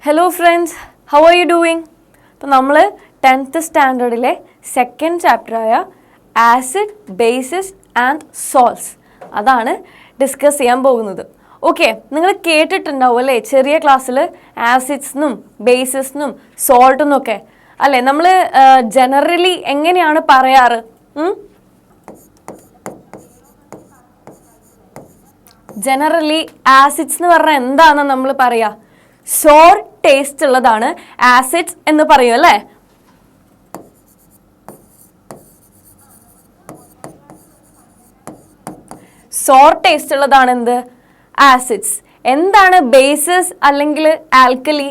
Hello friends, how are you doing? അപ്പോൾ നമ്മൾ 10th സ്റ്റാൻഡേർഡിലെ സെക്കൻഡ് ചാപ്റ്ററായ ആസിഡ്, ബേസിസ് ആൻഡ് സോൾട്സ് അതാണ് ഡിസ്കസ് ചെയ്യാൻ പോകുന്നത്. ഓക്കെ, നിങ്ങൾ കേട്ടിട്ടുണ്ടാവും അല്ലേ ചെറിയ ക്ലാസ്സിൽ ആസിഡ്സിനും ബേസിസിനും സോൾട്ടെന്നും ഒക്കെ അല്ലേ? നമ്മൾ ജനറലി എങ്ങനെയാണ് പറയാറ്? ജനറലി ആസിഡ്സ് എന്ന് പറഞ്ഞാൽ എന്താണെന്ന് നമ്മൾ പറയാ? സോർ ടേസ്റ്റ് ഉള്ളതാണ് ആസിഡ്സ് എന്ന് പറയും അല്ലേ? സോർ ടേസ്റ്റ് ഉള്ളതാണ് എന്ത്? ആസിഡ്സ്. എന്താണ് ബേസിസ് അല്ലെങ്കിൽ ആൽക്കലി?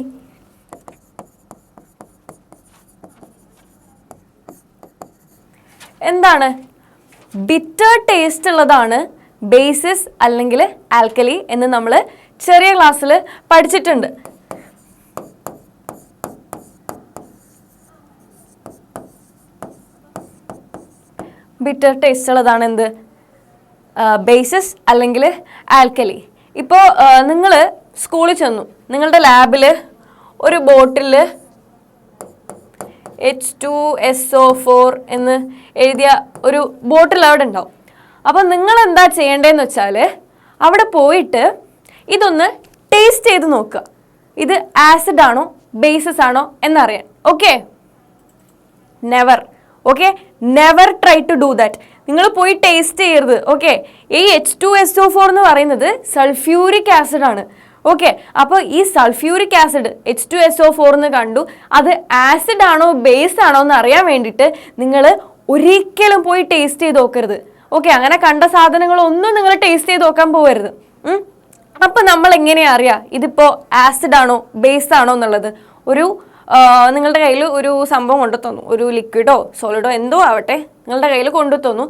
എന്താണ്? ബിറ്റർ ടേസ്റ്റ് ഉള്ളതാണ് ബേസിസ് അല്ലെങ്കിൽ ആൽക്കലി എന്ന് നമ്മൾ ചെറിയ ക്ലാസ്സിൽ പഠിച്ചിട്ടുണ്ട്. ബിറ്റർ ടേസ്റ്റ് ഉള്ളതാണ് എന്ത്? ബേസിസ് അല്ലെങ്കിൽ ആൽക്കലി. ഇപ്പോൾ നിങ്ങൾ സ്കൂളിൽ ചെന്നു, നിങ്ങളുടെ ലാബിൽ ഒരു ബോട്ടിൽ H2SO4 എന്ന് എഴുതിയ ഒരു ബോട്ടിൽ അവിടെ ഉണ്ടാവും. അപ്പോൾ നിങ്ങൾ എന്താ ചെയ്യേണ്ടതെന്ന് വെച്ചാൽ അവിടെ പോയിട്ട് ഇതൊന്ന് ടേസ്റ്റ് ചെയ്ത് നോക്കുക, ഇത് ആസിഡ് ആണോ ബേസിസ് ആണോ എന്നറിയാൻ. Okay, never try to do that. നിങ്ങൾ പോയി ടേസ്റ്റ് ചെയ്യരുത്. ഓക്കെ, ഈ H2SO4 എന്ന് പറയുന്നത് സൾഫ്യൂരിക് ആസിഡ് ആണ്. ഓക്കെ, അപ്പോൾ ഈ സൾഫ്യൂരിക് ആസിഡ് H2SO4 എന്ന് കണ്ടു, അത് ആസിഡ് ആണോ ബേസ് ആണോ എന്ന് അറിയാൻ വേണ്ടിയിട്ട് നിങ്ങൾ ഒരിക്കലും പോയി ടേസ്റ്റ് ചെയ്ത് നോക്കരുത്. ഓക്കെ, അങ്ങനെ കണ്ട സാധനങ്ങളൊന്നും നിങ്ങൾ ടേസ്റ്റ് ചെയ്ത് നോക്കാൻ പോകരുത്. അപ്പം നമ്മൾ എങ്ങനെയാ അറിയാം ഇതിപ്പോൾ ആസിഡ് ആണോ ബേസ് ആണോ എന്നുള്ളത്? നിങ്ങളുടെ കയ്യിൽ ഒരു സംഭവം കൊണ്ടു തന്നു, ഒരു ലിക്വിഡോ സോളിഡോ എന്തോ ആവട്ടെ നിങ്ങളുടെ കയ്യിൽ കൊണ്ടു തന്നു.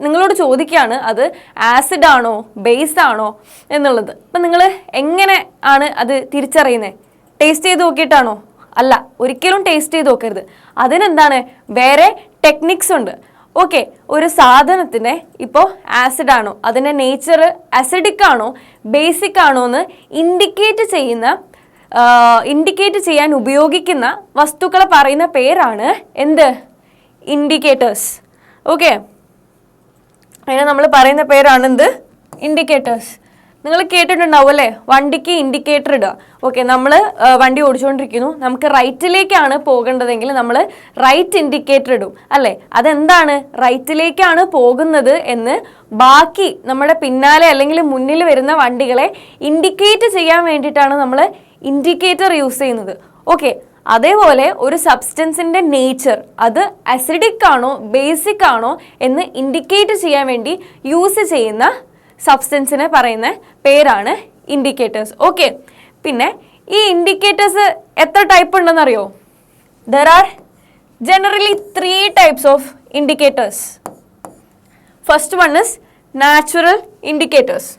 നിങ്ങളോട് ചോദിക്കുകയാണ് അത് ആസിഡ് ആണോ ബേസ് ആണോ എന്നുള്ളത്. അപ്പം നിങ്ങൾ എങ്ങനെ ആണ് അത് തിരിച്ചറിയുന്നത്? ടേസ്റ്റ് ചെയ്ത് നോക്കിയിട്ടാണോ? അല്ല, ഒരിക്കലും ടേസ്റ്റ് ചെയ്ത് നോക്കരുത്. അതിനെന്താണ്, വേറെ ടെക്നിക്സ് ഉണ്ട്. ഓക്കെ, ഒരു സാധനത്തിന് ഇപ്പോൾ ആസിഡ് ആണോ, അതിൻ്റെ നേച്ചർ അസിഡിക് ആണോ ബേസിക് ആണോ എന്ന് ഇൻഡിക്കേറ്റ് ചെയ്യാൻ ഉപയോഗിക്കുന്ന വസ്തുക്കളെ പറയുന്ന പേരാണ് എന്ത്? ഇൻഡിക്കേറ്റേഴ്സ്. ഓക്കെ, അതിനെ നമ്മൾ പറയുന്ന പേരാണ് എന്ത്? ഇൻഡിക്കേറ്റേഴ്സ്. നിങ്ങൾ കേട്ടിട്ടുണ്ടാവും അല്ലേ, വണ്ടിക്ക് ഇൻഡിക്കേറ്റർ ഇടുക. ഓക്കെ, നമ്മൾ വണ്ടി ഓടിച്ചുകൊണ്ടിരിക്കുന്നു, നമുക്ക് റൈറ്റിലേക്കാണ് പോകേണ്ടതെങ്കിൽ നമ്മൾ റൈറ്റ് ഇൻഡിക്കേറ്റർ ഇടും അല്ലേ? അതെന്താണ്? റൈറ്റിലേക്കാണ് പോകുന്നത് എന്ന് ബാക്കി നമ്മുടെ പിന്നാലെ അല്ലെങ്കിൽ മുന്നിൽ വരുന്ന വണ്ടികളെ ഇൻഡിക്കേറ്റ് ചെയ്യാൻ വേണ്ടിയിട്ടാണ് നമ്മൾ ഇൻഡിക്കേറ്റർ യൂസ് ചെയ്യുന്നത്. ഓക്കെ, അതേപോലെ ഒരു സബ്സ്റ്റൻസിൻ്റെ നേച്ചർ അത് അസിഡിക് ആണോ ബേസിക് ആണോ എന്ന് ഇൻഡിക്കേറ്റ് ചെയ്യാൻ വേണ്ടി യൂസ് ചെയ്യുന്ന സബ്സ്റ്റൻസിനെ പറയുന്ന പേരാണ് ഇൻഡിക്കേറ്റേഴ്സ്. ഓക്കെ, പിന്നെ ഈ ഇൻഡിക്കേറ്റേഴ്സ് എത്ര ടൈപ്പ് ഉണ്ടെന്നറിയോ? There are generally 3 types of indicators. First one is natural indicators,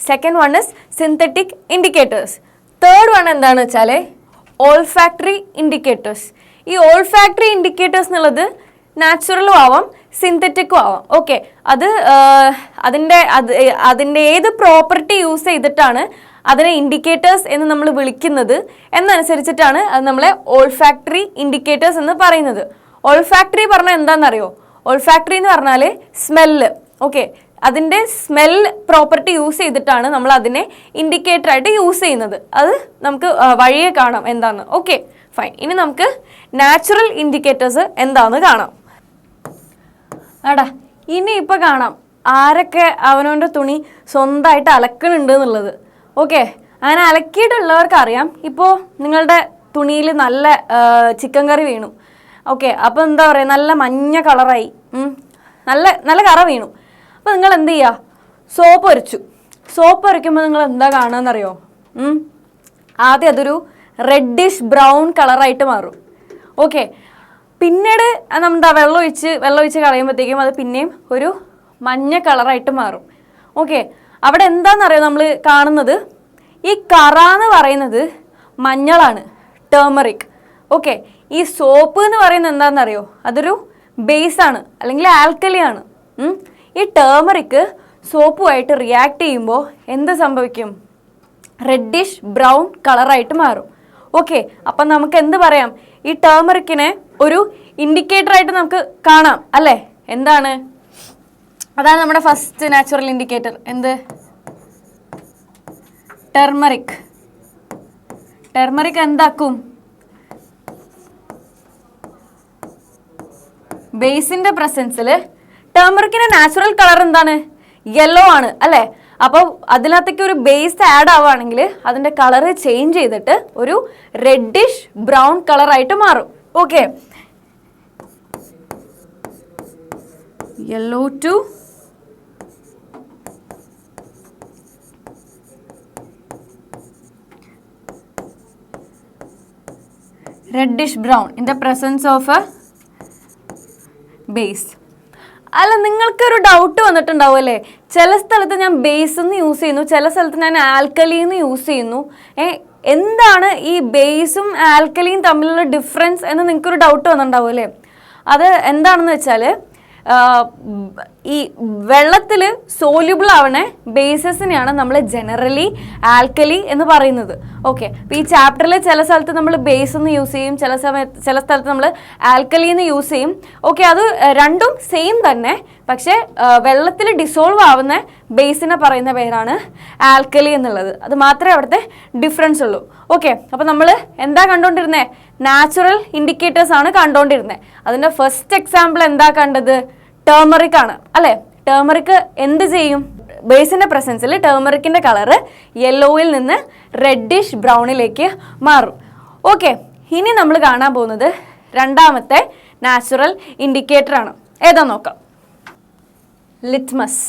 second one is synthetic indicators, third one എന്താണെന്ന് വെച്ചാൽ ഓൾഫാക്ടറി ഇൻഡിക്കേറ്റേഴ്സ്. ഈ ഓൾഫാക്ടറി ഇൻഡിക്കേറ്റേഴ്സ് എന്നുള്ളത് നാച്ചുറലും ആവാം സിന്തറ്റിക്കും ആവാം. ഓക്കെ, അതിൻ്റെ ഏത് പ്രോപ്പർട്ടി യൂസ് ചെയ്തിട്ടാണ് അതിനെ ഇൻഡിക്കേറ്റേഴ്സ് എന്ന് നമ്മൾ വിളിക്കുന്നത് എന്നനുസരിച്ചിട്ടാണ് അത് നമ്മളെ ഓൾഫാക്ടറി ഇൻഡിക്കേറ്റേഴ്സ് എന്ന് പറയുന്നത്. ഓൾഫാക്ടറി പറഞ്ഞാൽ എന്താണെന്നറിയോ? ഓൾഫാക്ടറി എന്ന് പറഞ്ഞാൽ സ്മെല്ല്. ഓക്കെ, അതിൻ്റെ സ്മെൽ പ്രോപ്പർട്ടി യൂസ് ചെയ്തിട്ടാണ് നമ്മൾ അതിനെ ഇൻഡിക്കേറ്റർ ആയിട്ട് യൂസ് ചെയ്യുന്നത്. അത് നമുക്ക് വഴിയെ കാണാം എന്താന്ന്. Okay, fine. ഇനി നമുക്ക് നാച്ചുറൽ ഇൻഡിക്കേറ്റേഴ്സ് എന്താന്ന് കാണാം. ഇനി ഇപ്പോൾ കാണാം ആരൊക്കെ അവനവൻ്റെ തുണി സ്വന്തമായിട്ട് അലക്കണുണ്ട് എന്നുള്ളത്. ഓക്കെ, അങ്ങനെ അലക്കിയിട്ടുള്ളവർക്ക് അറിയാം, ഇപ്പോൾ നിങ്ങളുടെ തുണിയിൽ നല്ല ചിക്കൻ കറി വീണു. ഓക്കെ, അപ്പോൾ എന്താ പറയുക, നല്ല മഞ്ഞ കളറായി, നല്ല കറ വീണു. അപ്പോൾ നിങ്ങൾ എന്ത് ചെയ്യുക? സോപ്പ് ഉരയ്ക്കുമ്പോൾ നിങ്ങൾ എന്താ കാണുകയെന്നറിയോ? ആദ്യം അതൊരു റെഡിഷ് ബ്രൗൺ കളറായിട്ട് മാറും. ഓക്കെ, പിന്നീട് നമ്മുടെ വെള്ളം ഒഴിച്ച് കളയുമ്പോഴത്തേക്കും അത് പിന്നെയും ഒരു മഞ്ഞ കളറായിട്ട് മാറും. ഓക്കെ, അവിടെ എന്താണെന്നറിയോ നമ്മൾ കാണുന്നത്? ഈ കറ എന്ന് പറയുന്നത് മഞ്ഞളാണ്, ടേമറിക്. ഓക്കെ, ഈ സോപ്പ് എന്ന് പറയുന്നത് എന്താണെന്നറിയോ? അതൊരു ബേസാണ് അല്ലെങ്കിൽ ആൽക്കലിയാണ്. ഈ ടേമറിക് സോപ്പുമായിട്ട് റിയാക്ട് ചെയ്യുമ്പോൾ എന്ത് സംഭവിക്കും? റെഡിഷ് ബ്രൗൺ കളറായിട്ട് മാറും. ഓക്കെ, അപ്പം നമുക്ക് എന്ത് പറയാം? ഈ ടേമറിക്കിനെ ഒരു ഇൻഡിക്കേറ്റർ ആയിട്ട് നമുക്ക് കാണാം അല്ലേ? എന്താണ്? അതാണ് നമ്മുടെ ഫസ്റ്റ് നാച്ചുറൽ ഇൻഡിക്കേറ്റർ. എന്ത്? ടെർമറിക്. ടെർമറിക് എന്താക്കും? ബേസിന്റെ പ്രസൻസിൽ ടേമറിക്കിന്റെ നാച്ചുറൽ കളർ എന്താണ്? യെല്ലോ ആണ് അല്ലേ? അപ്പോൾ അതിനകത്തേക്ക് ഒരു ബേസ് ആഡ് ആവുകയാണെങ്കിൽ അതിന്റെ കളർ ചേഞ്ച് ചെയ്തിട്ട് ഒരു റെഡിഷ് ബ്രൗൺ കളറായിട്ട് മാറും. Okay, yellow to reddish brown in the presence of a base. അല്ല, നിങ്ങൾക്കൊരു ഡൗട്ട് വന്നിട്ടുണ്ടാവും അല്ലേ? ചില സ്ഥലത്ത് ഞാൻ ബേസ് എന്ന് യൂസ് ചെയ്യുന്നു, ചില സ്ഥലത്ത് ഞാൻ ആൽക്കലിന്ന് യൂസ് ചെയ്യുന്നു. എന്താണ് ഈ ബേസും ആൽക്കലിയും തമ്മിലുള്ള ഡിഫറൻസ് എന്ന് നിങ്ങൾക്കൊരു ഡൗട്ട് വന്നിട്ടുണ്ടാവും അല്ലേ? അത് എന്താണെന്ന് വെച്ചാൽ ഈ വെള്ളത്തിൽ സോല്യൂബിൾ ആവണ ബേസസിനെയാണ് നമ്മൾ ജനറലി ആൽക്കലി എന്ന് പറയുന്നത്. ഓക്കെ, അപ്പോൾ ഈ ചാപ്റ്ററിൽ ചില സ്ഥലത്ത് നമ്മൾ ബേസ് എന്ന് യൂസ് ചെയ്യും, ചില സ്ഥലത്ത് നമ്മൾ ആൽക്കലി എന്ന് യൂസ് ചെയ്യും. ഓക്കെ, അത് രണ്ടും സെയിം തന്നെ, പക്ഷേ വെള്ളത്തിൽ ഡിസോൾവ് ആവുന്ന ബേസിനെ പറയുന്ന പേരാണ് ആൽക്കലി എന്നുള്ളത്. അത് മാത്രമേ അവിടുത്തെ ഡിഫറൻസ് ഉള്ളൂ. ഓക്കെ, അപ്പോൾ നമ്മൾ എന്താ കണ്ടുകൊണ്ടിരുന്നത്? നാച്ചുറൽ ഇൻഡിക്കേറ്റേഴ്സ് ആണ് കണ്ടുകൊണ്ടിരുന്നത്. അതിൻ്റെ ഫസ്റ്റ് എക്സാമ്പിൾ എന്താ കണ്ടത്? ടേമറിക് ആണ് അല്ലേ? ടേമറിക് എന്ത് ചെയ്യും? ബേസിന്റെ പ്രസൻസിൽ ടേമറിക്കിന്റെ കളറ് യെല്ലോയിൽ നിന്ന് റെഡിഷ് ബ്രൗണിലേക്ക് മാറും. ഓക്കെ, ഇനി നമ്മൾ കാണാൻ പോകുന്നത് രണ്ടാമത്തെ നാച്ചുറൽ ഇൻഡിക്കേറ്റർ ആണ്. ഏതാ നോക്കാം. ലിറ്റ്മസ്.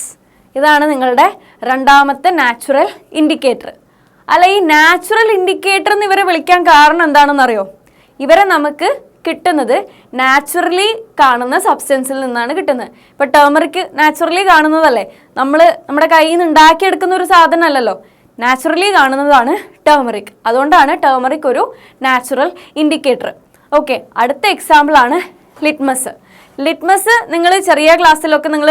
ഇതാണ് നിങ്ങളുടെ രണ്ടാമത്തെ നാച്ചുറൽ ഇൻഡിക്കേറ്റർ. അല്ല, ഈ നാച്ചുറൽ ഇൻഡിക്കേറ്റർ എന്ന് ഇവരെ വിളിക്കാൻ കാരണം എന്താണെന്ന് അറിയോ? ഇവരെ നമുക്ക് കിട്ടുന്നത് നാച്ചുറലി കാണുന്ന സബ്സ്റ്റൻസിൽ നിന്നാണ് കിട്ടുന്നത്. ഇപ്പം ടേമറിക് നാച്ചുറലി കാണുന്നതല്ലേ? നമ്മുടെ കയ്യിൽ നിന്ന് ഉണ്ടാക്കിയെടുക്കുന്ന ഒരു സാധനം അല്ലല്ലോ, നാച്ചുറലി കാണുന്നതാണ് ടേമറിക്. അതുകൊണ്ടാണ് ടേമറിക് ഒരു നാച്ചുറൽ ഇൻഡിക്കേറ്റർ. ഓക്കെ, അടുത്ത എക്സാമ്പിളാണ് ലിറ്റ്മസ്. ലിറ്റ്മസ് നിങ്ങൾ ചെറിയ ക്ലാസ്സിലൊക്കെ നിങ്ങൾ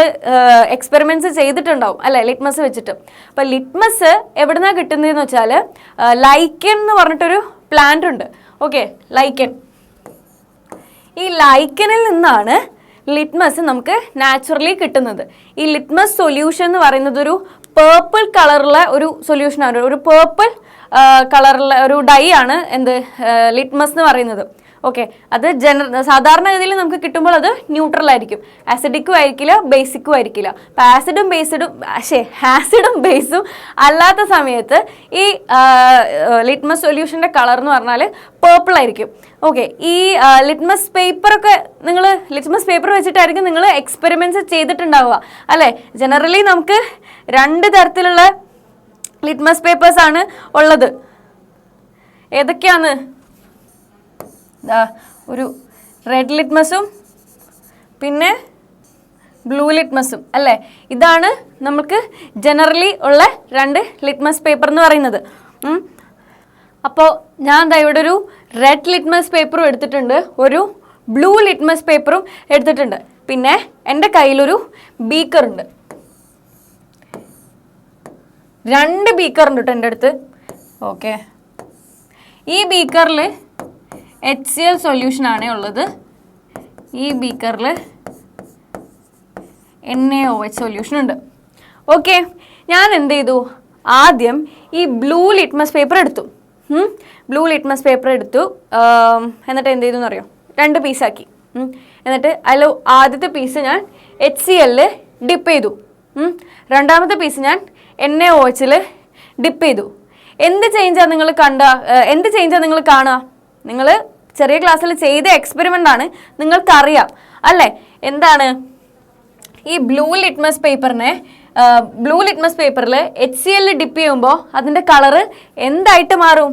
എക്സ്പെരിമെൻറ്റ്സ് ചെയ്തിട്ടുണ്ടാവും അല്ലേ, ലിറ്റ്മസ് വെച്ചിട്ട്. അപ്പം ലിറ്റ്മസ് എവിടുന്നാണ് കിട്ടുന്നതെന്ന് വെച്ചാൽ ലൈക്കൻ എന്ന് പറഞ്ഞിട്ടൊരു പ്ലാന്റ് ഉണ്ട്. ഓക്കെ, ലൈക്കൻ. ഈ ലൈക്കനിൽ നിന്നാണ് ലിറ്റ്മസ് നമുക്ക് നാച്ചുറലി കിട്ടുന്നത്. ഈ ലിറ്റ്മസ് സൊല്യൂഷൻ എന്ന് പറയുന്നത് ഒരു പേർപ്പിൾ കളറുള്ള ഒരു സൊല്യൂഷനാണ്, ഒരു പേർപ്പിൾ കളറുള്ള ഒരു ഡൈ ആണ് എന്ത് ലിറ്റ്മസ് എന്ന് പറയുന്നത്. ഓക്കെ, അത് സാധാരണഗതിയിൽ നമുക്ക് കിട്ടുമ്പോൾ അത് ന്യൂട്രൽ ആയിരിക്കും, ആസിഡിക്കും ആയിരിക്കില്ല, ബേസിക്കും ആയിരിക്കില്ല. അപ്പം ആസിഡും ബേസും അല്ലാത്ത സമയത്ത് ഈ ലിറ്റ്മസ് സൊല്യൂഷൻ്റെ കളർ എന്ന് പറഞ്ഞാൽ പേർപ്പിൾ ആയിരിക്കും. ഓക്കെ, ഈ ലിറ്റ്മസ് പേപ്പറൊക്കെ നിങ്ങൾ ലിറ്റ്മസ് പേപ്പർ വെച്ചിട്ടായിരിക്കും നിങ്ങൾ എക്സ്പെരിമെൻറ്റ്സ് ചെയ്തിട്ടുണ്ടാവുക അല്ലേ? ജനറലി നമുക്ക് രണ്ട് തരത്തിലുള്ള ലിറ്റ്മസ് പേപ്പേഴ്സാണ് ഉള്ളത്. ഏതൊക്കെയാണ്? ഒരു റെഡ് ലിറ്റ്മസും പിന്നെ ബ്ലൂ ലിറ്റ്മസും അല്ലേ? ഇതാണ് നമുക്ക് ജനറലി ഉള്ള രണ്ട് ലിറ്റ്മസ് പേപ്പർ എന്ന് പറയുന്നത്. അപ്പോൾ ഞാൻ ദാ ഇവിടെ ഒരു റെഡ് ലിറ്റ്മസ് പേപ്പറും എടുത്തിട്ടുണ്ട്, ഒരു ബ്ലൂ ലിറ്റ്മസ് പേപ്പറും എടുത്തിട്ടുണ്ട്. പിന്നെ എൻ്റെ കയ്യിലൊരു ബീക്കറുണ്ട്, രണ്ട് ബീക്കറുണ്ട് കേട്ടോ എൻ്റെ അടുത്ത്. ഓക്കെ, ഈ ബീക്കറിൽ HCl സൊല്യൂഷനാണേ ഉള്ളത്, ഈ ബീക്കറിൽ NaOH സൊല്യൂഷൻ ഉണ്ട്. ഓക്കെ, ഞാൻ എന്ത് ചെയ്തു? ആദ്യം ഈ ബ്ലൂ ലിറ്റ്മസ് പേപ്പർ എടുത്തു. എന്നിട്ട് എന്ത് ചെയ്തു എന്നറിയോ? രണ്ട് പീസാക്കി. എന്നിട്ട് അതിൽ ആദ്യത്തെ പീസ് ഞാൻ HCl ഡിപ്പ് ചെയ്തു, രണ്ടാമത്തെ പീസ് ഞാൻ NaOH ഡിപ്പ് ചെയ്തു. എന്ത് ചേഞ്ചാണ് നിങ്ങൾ കാണുക? നിങ്ങൾ ചെറിയ ക്ലാസ്സിൽ ചെയ്ത എക്സ്പെരിമെൻ്റ് ആണ്, നിങ്ങൾക്കറിയാം അല്ലേ? എന്താണ് ഈ ബ്ലൂ ലിറ്റ്മസ് പേപ്പറിൽ HCl ഡിപ്പ് ചെയ്യുമ്പോൾ അതിൻ്റെ കളറ് എന്തായിട്ട് മാറും?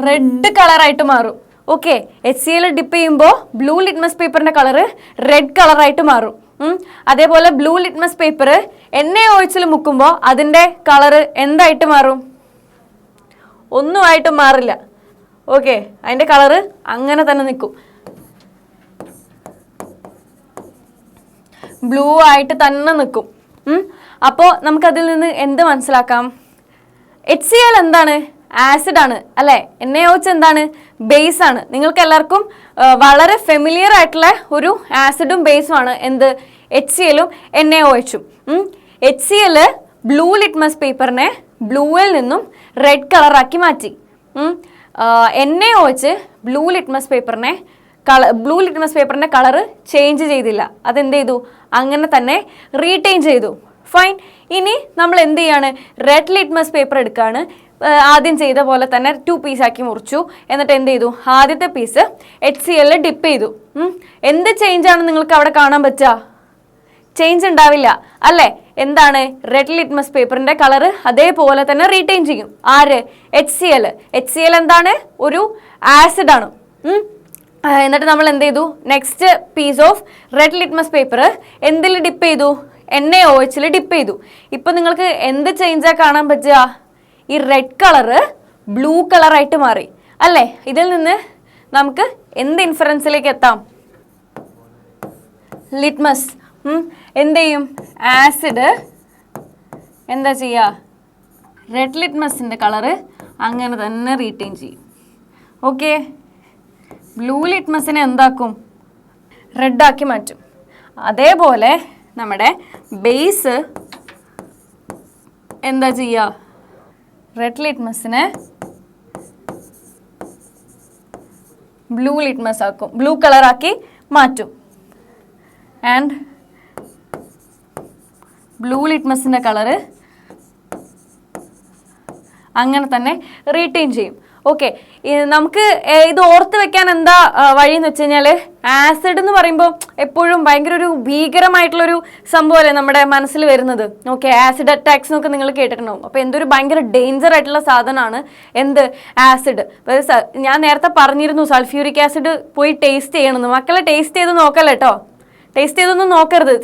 റെഡ് കളറായിട്ട് മാറും. ഓക്കെ, HCl ഡിപ്പ് ചെയ്യുമ്പോൾ ബ്ലൂ ലിറ്റ്മസ് പേപ്പറിൻ്റെ കളറ് റെഡ് കളറായിട്ട് മാറും. അതേപോലെ ബ്ലൂ ലിറ്റ്മസ് പേപ്പർ NaOH മുക്കുമ്പോൾ അതിൻ്റെ കളറ് എന്തായിട്ട് മാറും? ഒന്നുമായിട്ട് മാറില്ല. ഓക്കെ, അതിൻ്റെ കളറ് അങ്ങനെ തന്നെ നിൽക്കും. ബ്ലൂ ആയിട്ട് തന്നെ നിൽക്കും. അപ്പോൾ നമുക്കതിൽ നിന്ന് എന്ത് മനസ്സിലാക്കാം? HCl എന്താണ്? ആസിഡ് ആണ് അല്ലേ? NaOH എന്താണ്? ബേസ് ആണ്. നിങ്ങൾക്ക് എല്ലാവർക്കും വളരെ ഫെമിലിയർ ആയിട്ടുള്ള ഒരു ആസിഡും ബേസുമാണ് എന്ത്? HClഉം NaOHഉം. HCl ബ്ലൂ ലിറ്റ്മസ് പേപ്പറിനെ ബ്ലൂവിൽ നിന്നും റെഡ് കളറാക്കി മാറ്റി. NaOH ബ്ലൂ ലിറ്റ്മസ് പേപ്പറിന്റെ കളറ് ചേഞ്ച് ചെയ്തില്ല. അതെന്ത് ചെയ്തു? അങ്ങനെ തന്നെ റീറ്റെയിൻ ചെയ്തു. ഫൈൻ. ഇനി നമ്മൾ എന്ത് ചെയ്യാണ്? റെഡ് ലിറ്റ്മസ് പേപ്പർ എടുക്കുകയാണ്. ആദ്യം ചെയ്ത പോലെ തന്നെ 2 പീസാക്കി മുറിച്ചു. എന്നിട്ട് എന്ത് ചെയ്തു? ആദ്യത്തെ പീസ് HCl ഡിപ്പ് ചെയ്തു. എന്ത് ചേഞ്ചാണ് നിങ്ങൾക്ക് അവിടെ കാണാൻ പറ്റുക? ചേഞ്ച് ഉണ്ടാവില്ല അല്ലേ? എന്താണ്? റെഡ് ലിറ്റ്മസ് പേപ്പറിന്റെ കളറ് അതേപോലെ തന്നെ റീറ്റെയിൻ ചെയ്യും. ആര്? HCl എന്താണ്? ഒരു ആസിഡ് ആണ്. എന്നിട്ട് നമ്മൾ എന്ത് ചെയ്തു? Next piece of red litmus paper എന്തിൽ ഡിപ്പ് ചെയ്തു? NaOHൽ ഡിപ്പ് ചെയ്തു. ഇപ്പൊ നിങ്ങൾക്ക് എന്ത് ചേഞ്ചാ കാണാൻ പറ്റുക? ഈ റെഡ് കളറ് ബ്ലൂ കളറായിട്ട് മാറി അല്ലേ? ഇതിൽ നിന്ന് നമുക്ക് എന്ത് ഇൻഫറൻസിലേക്ക് എത്താം? ലിറ്റ്മസ് എന്ത് ചെയ്യും? ആസിഡ് എന്താ ചെയ്യുക? റെഡ് ലിറ്റ്മസിൻ്റെ കളറ് അങ്ങനെ തന്നെ റീറ്റെയിൻ ചെയ്യും. ഓക്കെ. ബ്ലൂ ലിറ്റ്മസിനെ എന്താക്കും? റെഡാക്കി മാറ്റും. അതേപോലെ നമ്മുടെ ബേസ് എന്താ ചെയ്യുക? റെഡ് ലിറ്റ്മസിനെ ബ്ലൂ ലിറ്റ്മസ് ആക്കും, ബ്ലൂ കളറാക്കി മാറ്റും. ആൻഡ് ബ്ലൂ ലിറ്റ്മസിൻ്റെ കളറ് അങ്ങനെ തന്നെ റീറ്റെയിൻ ചെയ്യും. ഓക്കെ. നമുക്ക് ഇത് ഓർത്ത് വെക്കാൻ എന്താ വഴിയെന്ന് വെച്ച് കഴിഞ്ഞാൽ, ആസിഡ് എന്ന് പറയുമ്പോൾ എപ്പോഴും ഭയങ്കര ഒരു ഭീകരമായിട്ടുള്ളൊരു സംഭവമല്ലേ നമ്മുടെ മനസ്സിൽ വരുന്നത്. ഓക്കെ. ആസിഡ് അറ്റാക്സ് എന്നൊക്കെ നിങ്ങൾ കേട്ടിട്ടുണ്ടാവും. അപ്പോൾ എന്തൊരു ഭയങ്കര ഡേഞ്ചർ ആയിട്ടുള്ള സാധനമാണ് എന്ത്? ആസിഡ്. ഞാൻ നേരത്തെ പറഞ്ഞിരുന്നു സൾഫ്യൂരിക് ആസിഡ് പോയി ടേസ്റ്റ് ചെയ്യണമെന്ന്. മക്കളെ ടേസ്റ്റ് ചെയ്ത് നോക്കല്ലേ കേട്ടോ. ടേസ്റ്റ് ചെയ്തൊന്നും നോക്കരുത്.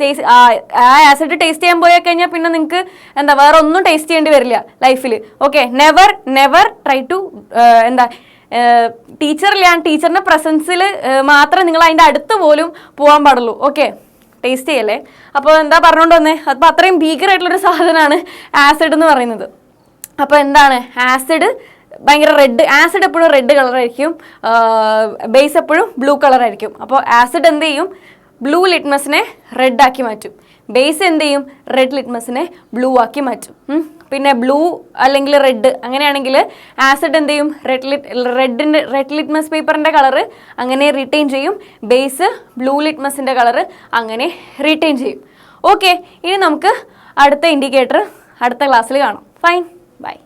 ആ ആസിഡ് ടേസ്റ്റ് ചെയ്യാൻ പോയി കഴിഞ്ഞാൽ പിന്നെ നിങ്ങൾക്ക് എന്താ വേറെ ഒന്നും ടേസ്റ്റ് ചെയ്യേണ്ടി വരില്ല ലൈഫിൽ. ഓക്കെ. നെവർ ട്രൈ ടു എന്താ ടീച്ചറിന്റെ പ്രസൻസിൽ മാത്രമേ നിങ്ങൾ അതിൻ്റെ അടുത്ത് പോലും പോകാൻ പാടുള്ളൂ. ഓക്കെ. ടേസ്റ്റ് ചെയ്യല്ലേ. അപ്പോൾ എന്താ പറഞ്ഞുകൊണ്ട് വന്നേ? അപ്പോൾ അത്രയും ഭീകരമായിട്ടുള്ളൊരു സാധനമാണ് ആസിഡ് എന്ന് പറയുന്നത്. അപ്പോൾ എന്താണ്? ആസിഡ് ഭയങ്കര റെഡ്. ആസിഡ് എപ്പോഴും റെഡ് കളറായിരിക്കും, ബേസ് എപ്പോഴും ബ്ലൂ കളറായിരിക്കും. അപ്പോൾ ആസിഡ് എന്ത് ചെയ്യും? ബ്ലൂ ലിറ്റ്മസിനെ റെഡാക്കി മാറ്റും. ബേസ് എന്ത് ചെയ്യും? റെഡ് ലിറ്റ്മസിനെ ബ്ലൂ ആക്കി മാറ്റും. പിന്നെ ബ്ലൂ അല്ലെങ്കിൽ റെഡ് അങ്ങനെയാണെങ്കിൽ ആസിഡ് എന്ത് ചെയ്യും? റെഡ് ലിറ്റ്മസ് പേപ്പറിൻ്റെ കളറ് അങ്ങനെ റീറ്റെയിൻ ചെയ്യും. ബേസ് ബ്ലൂ ലിറ്റ്മസിൻ്റെ കളറ് അങ്ങനെ റീറ്റെയിൻ ചെയ്യും. ഓക്കെ. ഇനി നമുക്ക് അടുത്ത ഇൻഡിക്കേറ്റർ അടുത്ത ക്ലാസ്സിൽ കാണാം. ഫൈൻ. ബൈ.